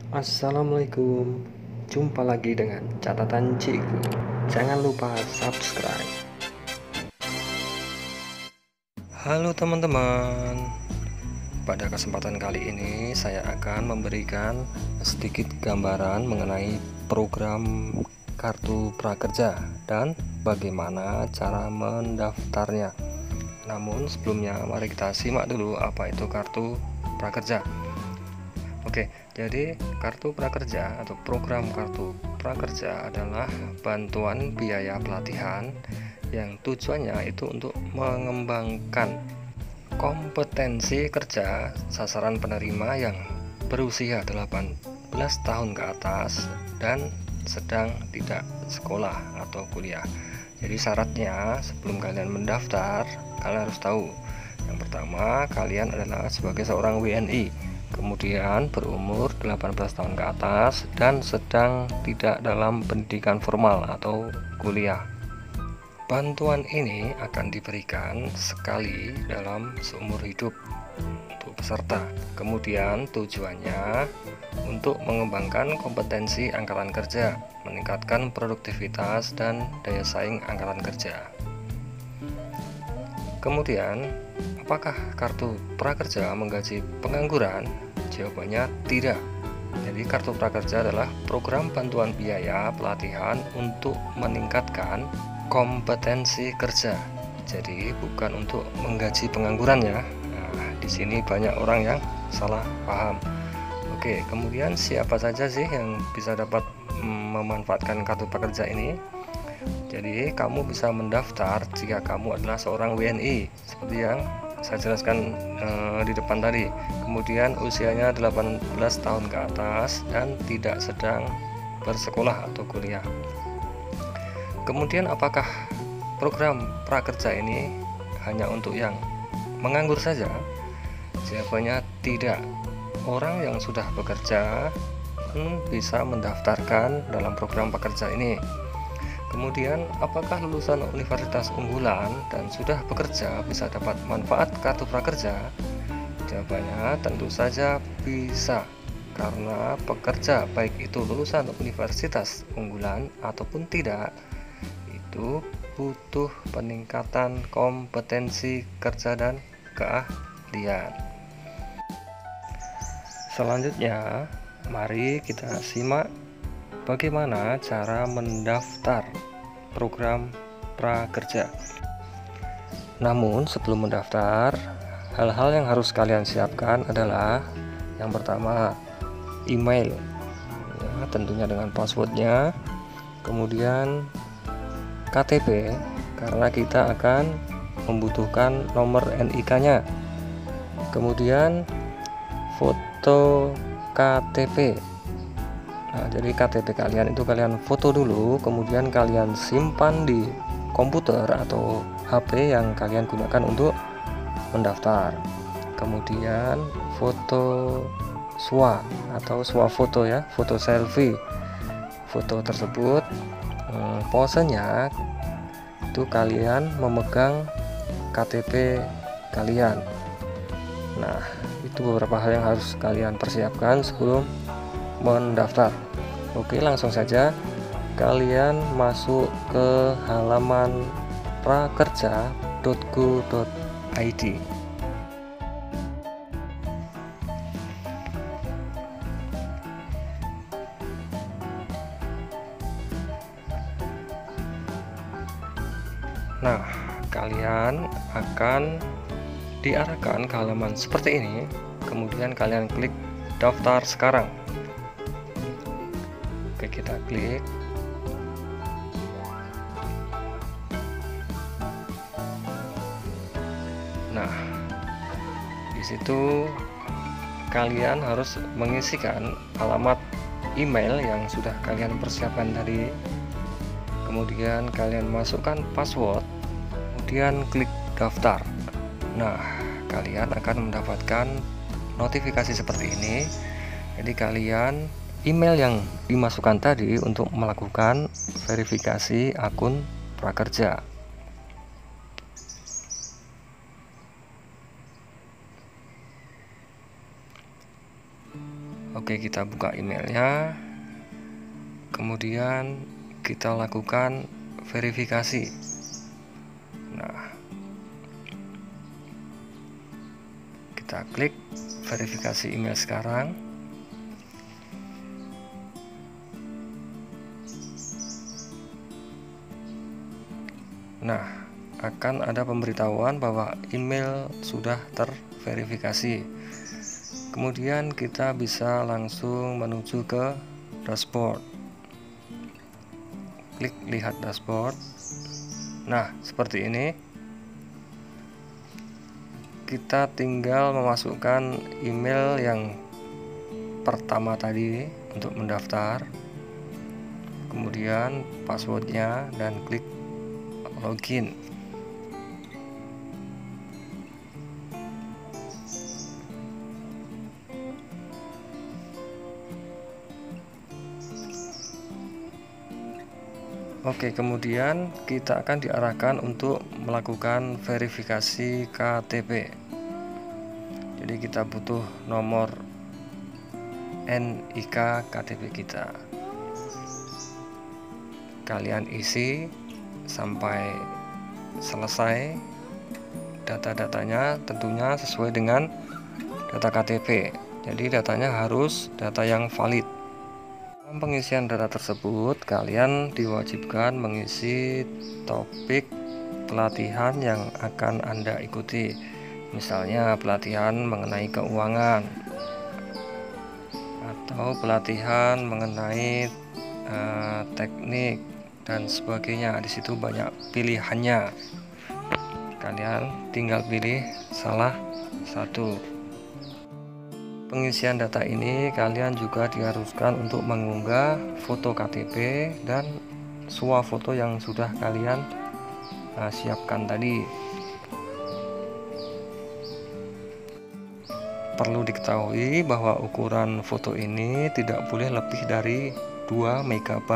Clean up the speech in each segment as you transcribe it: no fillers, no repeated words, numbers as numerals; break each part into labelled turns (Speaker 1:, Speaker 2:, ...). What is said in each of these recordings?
Speaker 1: Assalamualaikum, jumpa lagi dengan catatan Ciku. Jangan lupa subscribe. Halo teman-teman, pada kesempatan kali ini saya akan memberikan sedikit gambaran mengenai program kartu prakerja dan bagaimana cara mendaftarnya. Namun sebelumnya mari kita simak dulu apa itu kartu prakerja. Oke, jadi kartu prakerja atau program kartu prakerja adalah bantuan biaya pelatihan yang tujuannya itu untuk mengembangkan kompetensi kerja sasaran penerima yang berusia 18 tahun ke atas dan sedang tidak sekolah atau kuliah. Jadi syaratnya sebelum kalian mendaftar, kalian harus tahu. Yang pertama, kalian adalah sebagai seorang WNI, kemudian berumur 18 tahun ke atas dan sedang tidak dalam pendidikan formal atau kuliah. Bantuan ini akan diberikan sekali dalam seumur hidup untuk peserta. Kemudian tujuannya untuk mengembangkan kompetensi angkatan kerja, meningkatkan produktivitas dan daya saing angkatan kerja. Kemudian, apakah kartu prakerja menggaji pengangguran? Jawabannya tidak. Jadi kartu prakerja adalah program bantuan biaya pelatihan untuk meningkatkan kompetensi kerja. Jadi bukan untuk menggaji pengangguran ya. Nah, di sini banyak orang yang salah paham. Oke, kemudian siapa saja sih yang bisa dapat memanfaatkan kartu prakerja ini? Jadi kamu bisa mendaftar jika kamu adalah seorang WNI seperti yang saya jelaskan di depan tadi. Kemudian usianya 18 tahun ke atas dan tidak sedang bersekolah atau kuliah. Kemudian apakah program prakerja ini hanya untuk yang menganggur saja? Jawabannya tidak. Orang yang sudah bekerja bisa mendaftarkan dalam program prakerja ini. Kemudian, apakah lulusan universitas unggulan dan sudah bekerja bisa dapat manfaat kartu prakerja? Jawabannya tentu saja bisa, karena pekerja baik itu lulusan universitas unggulan ataupun tidak, itu butuh peningkatan kompetensi kerja dan keahlian. Selanjutnya, mari kita simak bagaimana cara mendaftar program prakerja. Namun sebelum mendaftar, hal-hal yang harus kalian siapkan adalah yang pertama, email ya, tentunya dengan passwordnya. Kemudian KTP, karena kita akan membutuhkan nomor NIK-nya. Kemudian foto KTP. Nah, jadi KTP kalian itu kalian foto dulu, kemudian kalian simpan di komputer atau HP yang kalian gunakan untuk mendaftar. Kemudian foto SWA atau swafoto ya, foto selfie. Foto tersebut posenya itu kalian memegang KTP kalian. Nah, itu beberapa hal yang harus kalian persiapkan sebelum mendaftar. Oke, langsung saja kalian masuk ke halaman prakerja.go.id. Nah, kalian akan diarahkan ke halaman seperti ini. Kemudian kalian klik daftar sekarang. Oke, kita klik. Nah, di situ kalian harus mengisikan alamat email yang sudah kalian persiapkan tadi. Kemudian kalian masukkan password, kemudian klik daftar. Nah, kalian akan mendapatkan notifikasi seperti ini. Jadi kalian email yang dimasukkan tadi untuk melakukan verifikasi akun prakerja. Oke, kita buka emailnya, kemudian kita lakukan verifikasi. Nah, kita klik verifikasi email sekarang. Nah, akan ada pemberitahuan bahwa email sudah terverifikasi. Kemudian kita bisa langsung menuju ke dashboard. Klik lihat dashboard. Nah, seperti ini. Kita tinggal memasukkan email yang pertama tadi untuk mendaftar, kemudian passwordnya, dan klik login. Oke, kemudian kita akan diarahkan untuk melakukan verifikasi KTP. Jadi kita butuh nomor NIK KTP kita. Kalian isi sampai selesai data-datanya, tentunya sesuai dengan data KTP. Jadi datanya harus data yang valid. Dalam pengisian data tersebut, kalian diwajibkan mengisi topik pelatihan yang akan Anda ikuti. Misalnya pelatihan mengenai keuangan atau pelatihan mengenai teknik dan sebagainya. Di situ banyak pilihannya. Kalian tinggal pilih salah satu. Pengisian data ini kalian juga diharuskan untuk mengunggah foto KTP dan swafoto yang sudah kalian siapkan tadi. Perlu diketahui bahwa ukuran foto ini tidak boleh lebih dari 2 MB.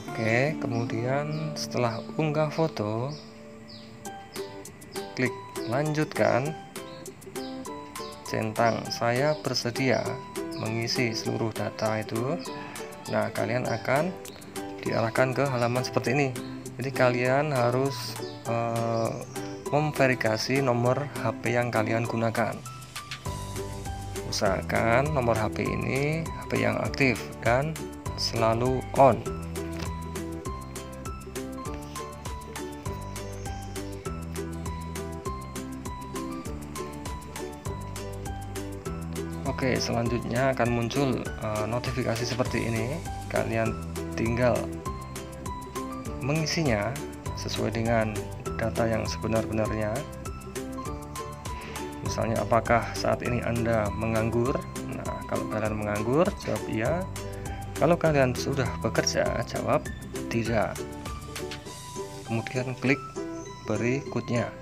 Speaker 1: Oke, kemudian setelah unggah foto, klik lanjutkan. Centang saya bersedia mengisi seluruh data itu. Nah, kalian akan diarahkan ke halaman seperti ini. Jadi kalian harus memverifikasi nomor HP yang kalian gunakan. Usahakan nomor HP ini HP yang aktif dan selalu on. Oke, selanjutnya akan muncul notifikasi seperti ini. Kalian tinggal mengisinya sesuai dengan data yang sebenar-benarnya. Misalnya, apakah saat ini Anda menganggur? Nah, kalau kalian menganggur, jawab iya. Kalau kalian sudah bekerja, jawab tidak. Kemudian klik berikutnya.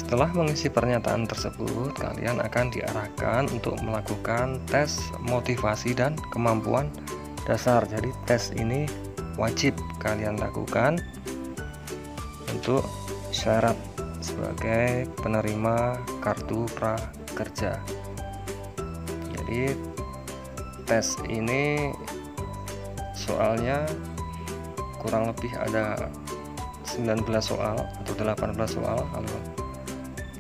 Speaker 1: Setelah mengisi pernyataan tersebut, kalian akan diarahkan untuk melakukan tes motivasi dan kemampuan dasar. Jadi tes ini wajib kalian lakukan untuk syarat sebagai penerima kartu prakerja. Jadi tes ini soalnya kurang lebih ada 19 soal atau 18 soal kalau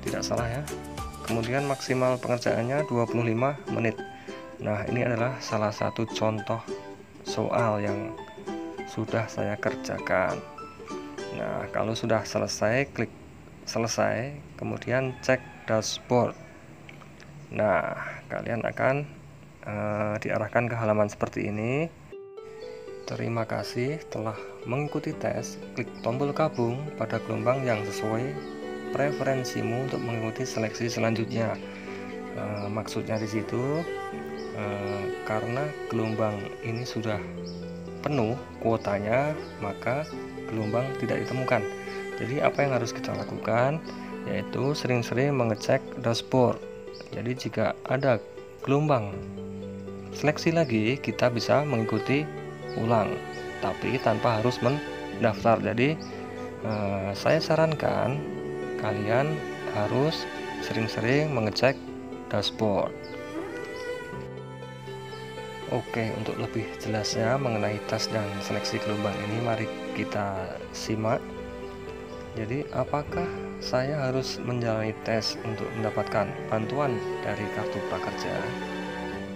Speaker 1: tidak salah ya. Kemudian maksimal pengerjaannya 25 menit. Nah, ini adalah salah satu contoh soal yang sudah saya kerjakan. Nah, kalau sudah selesai, klik selesai, kemudian cek dashboard. Nah, kalian akan diarahkan ke halaman seperti ini. Terima kasih telah mengikuti tes. Klik tombol gabung pada gelombang yang sesuai preferensimu untuk mengikuti seleksi selanjutnya. Maksudnya di situ karena gelombang ini sudah penuh kuotanya, maka gelombang tidak ditemukan. Jadi apa yang harus kita lakukan, yaitu sering-sering mengecek dashboard. Jadi jika ada gelombang seleksi lagi, kita bisa mengikuti ulang, tapi tanpa harus mendaftar. Jadi saya sarankan kalian harus sering-sering mengecek dashboard. Oke, untuk lebih jelasnya mengenai tes dan seleksi gelombang ini, mari kita simak. Jadi, apakah saya harus menjalani tes untuk mendapatkan bantuan dari kartu prakerja?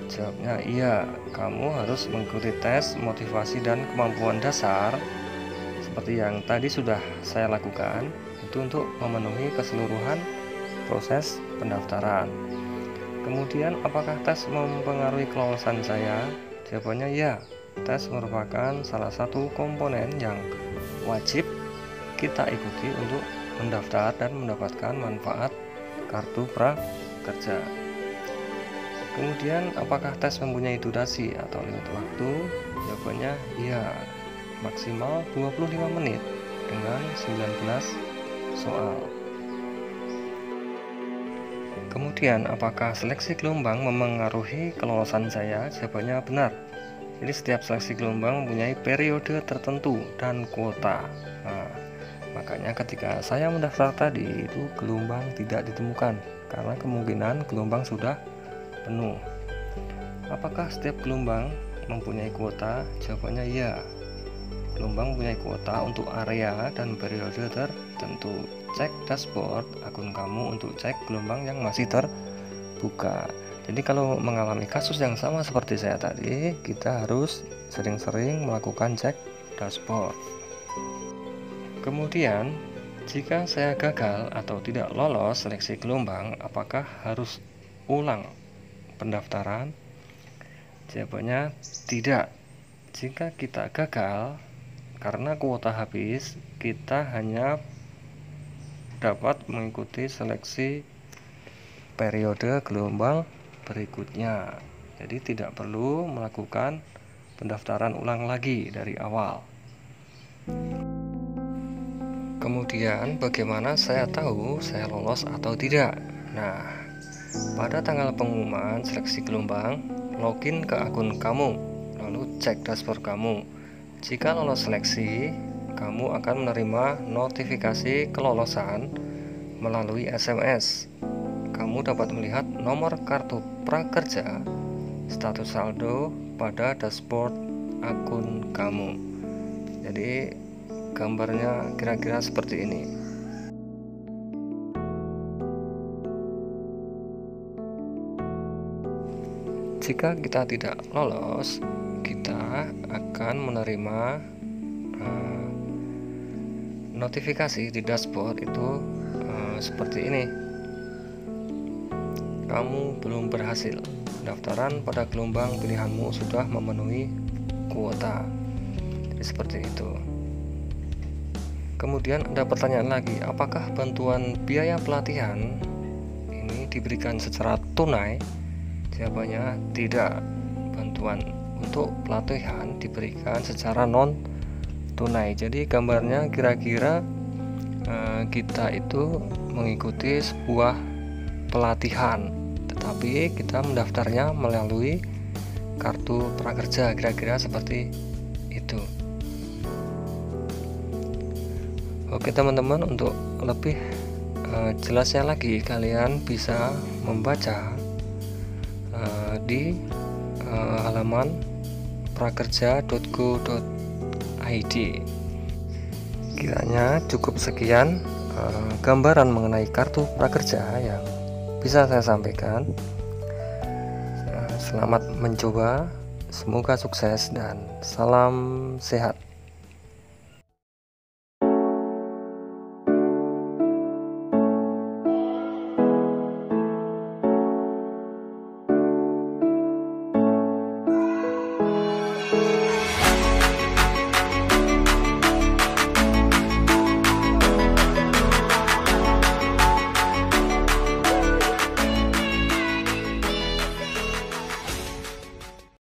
Speaker 1: Jawabnya iya, kamu harus mengikuti tes motivasi dan kemampuan dasar seperti yang tadi sudah saya lakukan, itu untuk memenuhi keseluruhan proses pendaftaran. Kemudian, apakah tes mempengaruhi kelolosan saya? Jawabannya ya, tes merupakan salah satu komponen yang wajib kita ikuti untuk mendaftar dan mendapatkan manfaat kartu prakerja. Kemudian, apakah tes mempunyai durasi atau limit waktu? Jawabannya ya, maksimal 25 menit dengan 19 soal. Kemudian, apakah seleksi gelombang memengaruhi kelolosan saya? Jawabannya benar. Jadi setiap seleksi gelombang mempunyai periode tertentu dan kuota. Nah, makanya ketika saya mendaftar tadi itu gelombang tidak ditemukan karena kemungkinan gelombang sudah penuh. Apakah setiap gelombang mempunyai kuota? Jawabannya ya. Gelombang mempunyai kuota untuk area dan periode tertentu. Cek dashboard akun kamu untuk cek gelombang yang masih terbuka. Jadi kalau mengalami kasus yang sama seperti saya tadi, kita harus sering-sering melakukan cek dashboard. Kemudian, jika saya gagal atau tidak lolos seleksi gelombang, apakah harus ulang pendaftaran? Jawabannya tidak. Jika kita gagal karena kuota habis, kita hanya dapat mengikuti seleksi periode gelombang berikutnya. Jadi tidak perlu melakukan pendaftaran ulang lagi dari awal. Kemudian bagaimana saya tahu saya lolos atau tidak? Nah, pada tanggal pengumuman seleksi gelombang, login ke akun kamu, lalu cek dashboard kamu. Jika lolos seleksi, kamu akan menerima notifikasi kelolosan melalui SMS. Kamu dapat melihat nomor kartu prakerja, status saldo pada dashboard akun kamu. Jadi gambarnya kira-kira seperti ini. Jika kita tidak lolos, kita akan menerima notifikasi di dashboard itu seperti ini. Kamu belum berhasil. Pendaftaran pada gelombang pilihanmu sudah memenuhi kuota. Jadi seperti itu. Kemudian ada pertanyaan lagi, apakah bantuan biaya pelatihan ini diberikan secara tunai? Jawabannya tidak. Bantuan untuk pelatihan diberikan secara non tunai. Jadi gambarnya kira-kira kita itu mengikuti sebuah pelatihan, tetapi kita mendaftarnya melalui kartu prakerja, kira-kira seperti itu. Oke teman-teman, untuk lebih jelasnya lagi kalian bisa membaca di halaman prakerja.go.id. Kiranya cukup sekian gambaran mengenai kartu prakerja yang bisa saya sampaikan. Selamat mencoba, semoga sukses dan salam sehat.